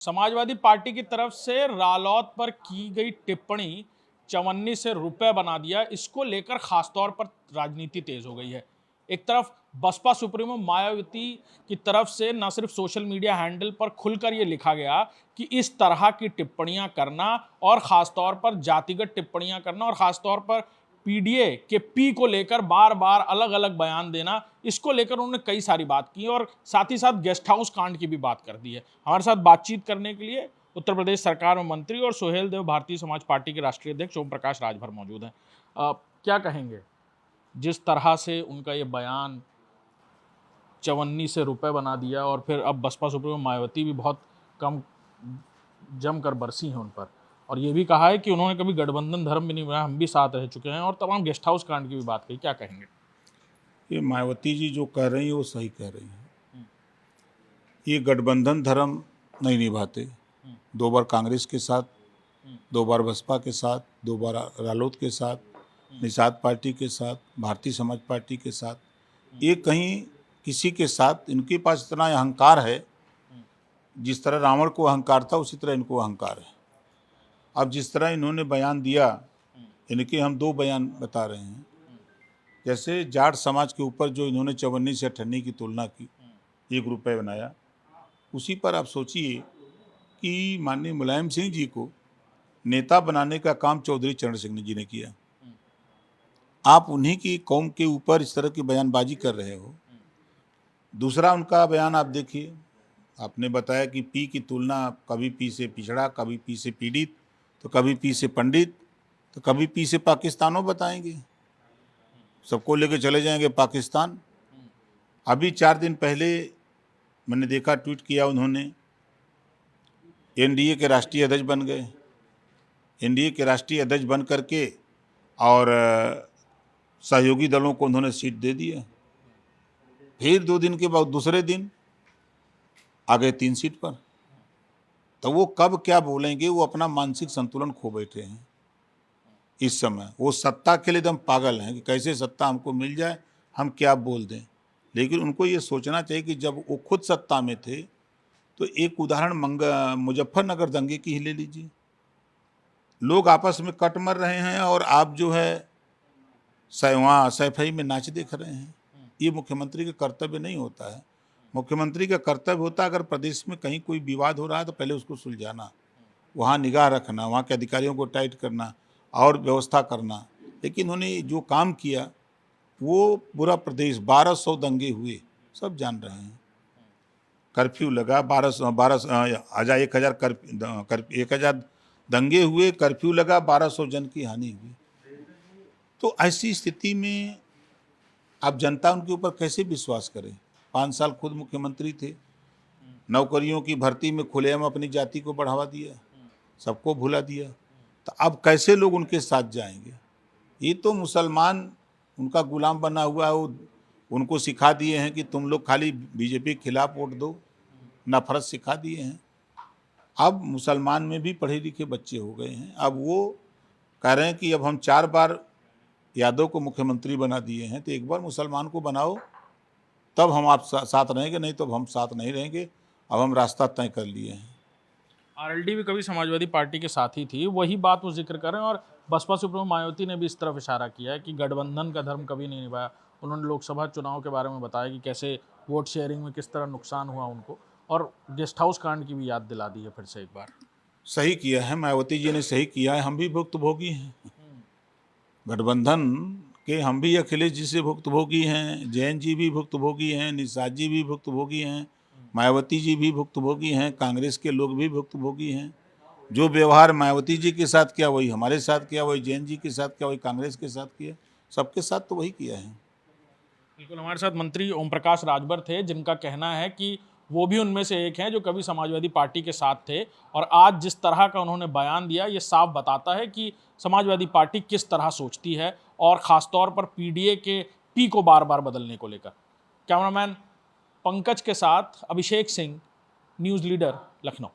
Samajwadi party की तरफ से रालोद पर की गई टिप्पणी चवन्नी से रुपए बना दिया, इसको लेकर खासतौर पर राजनीति तेज हो गई है। एक तरफ बसपा सुप्रीमो मायावती की तरफ से न सिर्फ सोशल मीडिया हैंडल पर खुलकर यह लिखा गया कि इस तरह की टिप्पणियां करना और खासतौर पर जातिगत टिप्पणियां करना और खासतौर पर पीडीए के पी को लेकर बार बार अलग अलग बयान देना, इसको लेकर उन्होंने कई सारी बात की और साथ ही साथ गेस्ट हाउस कांड की भी बात कर दी है। हमारे साथ बातचीत करने के लिए उत्तर प्रदेश सरकार में मंत्री और सोहेल देव भारतीय समाज पार्टी के राष्ट्रीय अध्यक्ष ओम प्रकाश राजभर मौजूद हैं। क्या कहेंगे जिस तरह से उनका ये बयान चवन्नी से रुपए बना दिया और फिर अब बसपा सुप्रीमो मायावती भी बहुत कम जमकर बरसी हैं उन पर, और ये भी कहा है कि उन्होंने कभी गठबंधन धर्म भी नहीं बनाया, हम भी साथ रह चुके हैं, और तमाम गेस्ट हाउस कांड की भी बात कही। क्या कहेंगे? ये मायावती जी जो कह रही हैं वो सही कह रही हैं। ये गठबंधन धर्म नहीं निभाते। 2 बार कांग्रेस के साथ, 2 बार बसपा के साथ, 2 बार रालोद के साथ, निषाद पार्टी के साथ, भारतीय समाज पार्टी के साथ, ये कहीं किसी के साथ इनके पास इतना अहंकार है, जिस तरह रावण को अहंकार था उसी तरह इनको अहंकार है। अब जिस तरह इन्होंने बयान दिया, इनके हम 2 बयान बता रहे हैं। जैसे जाट समाज के ऊपर जो इन्होंने चवन्नी से अठन्नी की तुलना की, 1 रुपये बनाया, उसी पर आप सोचिए कि माननीय मुलायम सिंह जी को नेता बनाने का काम चौधरी चरण सिंह जी ने किया। आप उन्हीं की कौम के ऊपर इस तरह की बयानबाजी कर रहे हो। दूसरा उनका बयान आप देखिए, आपने बताया कि पी की तुलना कभी पी से पिछड़ा, कभी पी से पीड़ित, तो कभी पी से पंडित, तो कभी पी से पाकिस्तानों बताएंगे, सबको लेके चले जाएंगे पाकिस्तान। अभी 4 दिन पहले मैंने देखा, ट्वीट किया उन्होंने, एनडीए के राष्ट्रीय अध्यक्ष बन गए। एनडीए के राष्ट्रीय अध्यक्ष बन करके और सहयोगी दलों को उन्होंने सीट दे दी है। फिर 2 दिन के बाद दूसरे दिन आ गए 3 सीट पर। तो वो कब क्या बोलेंगे, वो अपना मानसिक संतुलन खो बैठे हैं इस समय। वो सत्ता के लिए एकदम पागल हैं कि कैसे सत्ता हमको मिल जाए, हम क्या बोल दें। लेकिन उनको ये सोचना चाहिए कि जब वो खुद सत्ता में थे, तो एक उदाहरण मुजफ्फरनगर दंगे की ही ले लीजिए। लोग आपस में कट मर रहे हैं और आप जो है वहाँ सैफई में नाच देख रहे हैं। ये मुख्यमंत्री का कर्तव्य नहीं होता है। मुख्यमंत्री का कर्तव्य होता है, अगर प्रदेश में कहीं कोई विवाद हो रहा है तो पहले उसको सुलझाना, वहाँ निगाह रखना, वहाँ के अधिकारियों को टाइट करना और व्यवस्था करना। लेकिन उन्होंने जो काम किया वो पूरा प्रदेश, 1200 दंगे हुए, सब जान रहे हैं। कर्फ्यू लगा, 1000 दंगे हुए, कर्फ्यू लगा, 1200 जन की हानि हुई। तो ऐसी स्थिति में अब जनता उनके ऊपर कैसे विश्वास करे? 5 साल खुद मुख्यमंत्री थे, नौकरियों की भर्ती में खुलेआम अपनी जाति को बढ़ावा दिया, सबको भुला दिया। तो अब कैसे लोग उनके साथ जाएंगे? ये तो मुसलमान उनका गुलाम बना हुआ है, उनको सिखा दिए हैं कि तुम लोग खाली बीजेपी के खिलाफ वोट दो, नफरत सिखा दिए हैं। अब मुसलमान में भी पढ़े लिखे बच्चे हो गए हैं। अब वो कह रहे हैं कि अब हम 4 बार यादव को मुख्यमंत्री बना दिए हैं, तो एक बार मुसलमान को बनाओ, तब हम आप साथ रहेंगे, नहीं तो हम साथ नहीं रहेंगे। अब हम रास्ता तय कर लिए हैं। आरएलडी भी कभी समाजवादी पार्टी के साथ ही थी, वही बात वो जिक्र कर रहे हैं, और बसपा सुप्रीमो मायावती ने भी इस तरफ इशारा किया है कि गठबंधन का धर्म कभी नहीं निभाया। उन्होंने लोकसभा चुनाव के बारे में बताया कि कैसे वोट शेयरिंग में किस तरह नुकसान हुआ उनको, और गेस्ट हाउस कांड की भी याद दिला दी है फिर से एक बार। सही किया है, मायावती जी ने सही किया है। हम भी भुक्तभोगी हैं गठबंधन के, हम भी अखिलेश जी से भुक्तभोगी हैं, जैन जी भी भुक्तभोगी हैं, निषाद जी भी भुक्तभोगी हैं, मायावती जी भी भुक्तभोगी हैं, कांग्रेस के लोग भी भुक्तभोगी हैं। जो व्यवहार मायावती जी के साथ किया वही हमारे साथ किया, वही जैन जी के साथ किया, वही कांग्रेस के साथ किया, सबके साथ तो वही किया है। बिल्कुल, हमारे साथ मंत्री ओम प्रकाश राजभर थे, जिनका कहना है कि वो भी उनमें से एक हैं जो कभी समाजवादी पार्टी के साथ थे, और आज जिस तरह का उन्होंने बयान दिया ये साफ बताता है कि समाजवादी पार्टी किस तरह सोचती है, और ख़ासतौर पर पीडीए के पी को बार बार बदलने को लेकर। कैमरामैन पंकज के साथ अभिषेक सिंह, न्यूज़ लीडर, लखनऊ।